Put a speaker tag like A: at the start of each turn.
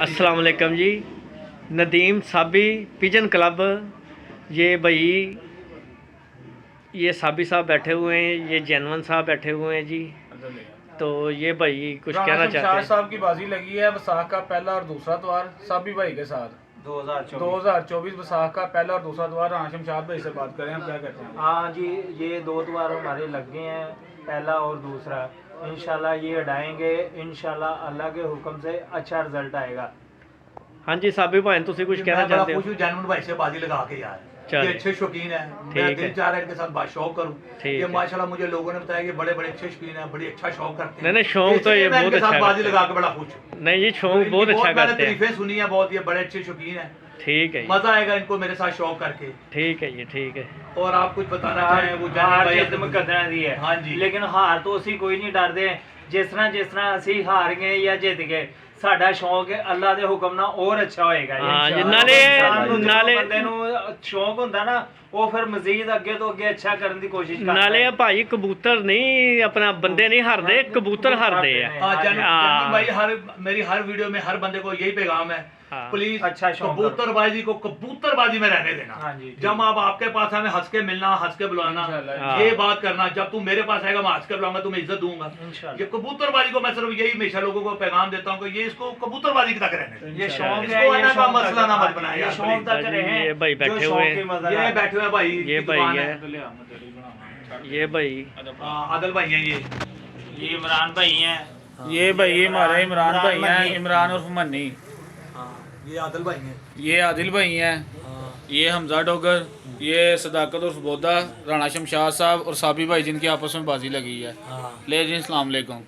A: अस्सलाम वालेकुम जी। Nadeem Sabi pigeon club, ये भाई ये साबी साहब बैठे हुए हैं, ये जैनवन साहब बैठे हुए हैं जी। तो ये भाई कुछ कहना चाहते हैं।
B: साहब की बाजी लगी है वसाख का पहला और दूसरा द्वार साबी भाई के साथ 2024 वसाख का पहला और दूसरा द्वार। राणा शमशाद भाई से बात करें, हम क्या कहते हैं?
C: हाँ जी, ये 2 द्वार हमारे लग गए हैं, पहला और दूसरा। इंशाल्लाह ये उड़ाएंगे, इंशाल्लाह अल्लाह के हुक्म से अच्छा रिजल्ट आएगा।
A: हाँ जी साबी भाई, तुम कुछ कहना चाहते हो?
D: जैनवन भाई से बाजी लगा के यार, ये अच्छे शौकीन है, मैं दिल चाह रहा है इनके साथ बात शौक करूं। ये माशाल्लाह मुझे लोगों ने बताया कि बड़े बड़े अच्छे शौकीन है, बड़ी अच्छा शौक करते हैं।
A: नहीं शौक तो ये बहुत अच्छा,
D: बाजी लगा के बड़ा खुश।
A: नहीं ये शौक बहुत अच्छा करते हैं,
D: तारीफें सुनी है बहुत, ये बड़े अच्छे शौकीन है।
A: ठीक है,
D: मजा आएगा इनको मेरे साथ शौक करके।
A: ठीक है ये ठीक है।
D: और आप कुछ बताना चाहें? वो
C: हार जित मुकद्दर दी है।
D: हाँ जी,
C: लेकिन हार तो ਅਸੀਂ ਕੋਈ ਨਹੀਂ ਡਰਦੇ। ਜਿਸ ਤਰ੍ਹਾਂ ਅਸੀਂ ਹਾਰ ਗਏ ਜਾਂ ਜਿੱਤ ਗਏ, ਸਾਡਾ ਸ਼ੌਕ ਹੈ ਅੱਲਾ ਦੇ ਹੁਕਮ ਨਾਲ ਹੋਰ ਅੱਛਾ ਹੋਏਗਾ।
A: ਹਾਂ ਜੀ,
C: ਨਾਲੇ ਬੰਦੇ ਨੂੰ ਸ਼ੌਕ ਹੁੰਦਾ ਨਾ, ਉਹ ਫਿਰ ਮਜ਼ੀਦ ਅੱਗੇ ਤੋਂ ਅੱਗੇ ਅੱਛਾ ਕਰਨ ਦੀ ਕੋਸ਼ਿਸ਼ ਕਰਦਾ।
A: ਨਾਲੇ ਭਾਈ ਕਬੂਤਰ ਨਹੀਂ ਆਪਣਾ ਬੰਦੇ नहीं हारते, कबूतर हारते हैं।
D: जैनवन भाई मेरी हर वीडियो में हर बंदे को यही पैगाम है, प्लीज
C: अच्छा
D: कबूतरबाजी को कबूतरबाजी में रहने देना। जब आप आपके पास हमें हंस के मिलना, हंस के बुलाना, ये बात करना। जब तू मेरे पास आएगा मैं हंस के बुलाऊंगा, तुम्हें इज्जत दूंगा। ये कबूतरबाजी को मैं सिर्फ यही हमेशा लोगों को पैगाम देता हूँ कि ये इसको कबूतरबाजी तक रहने,
C: ये शौक
D: है, ये का मसला ना मत बनाए।
C: शौक तक रहे।
A: ये भाई बैठे हुए हैं,
D: ये बैठे हुए भाई,
A: ये भाई है, ये भाई
D: आदिल भाई है,
C: ये इमरान भाई हैं,
B: ये भाई हमारे इमरान भाई हैं, इमरान उर्फ मन्नी।
D: ये आदिल भाई हैं,
B: ये आदिल भाई हैं, ये हमजा डोगर, ये सदाकत उर्फ बोदा, राणा शमशाद साहब और साबी भाई जिनकी आपस में बाजी लगी है। ले जी, अस्सलाम वालेकुम।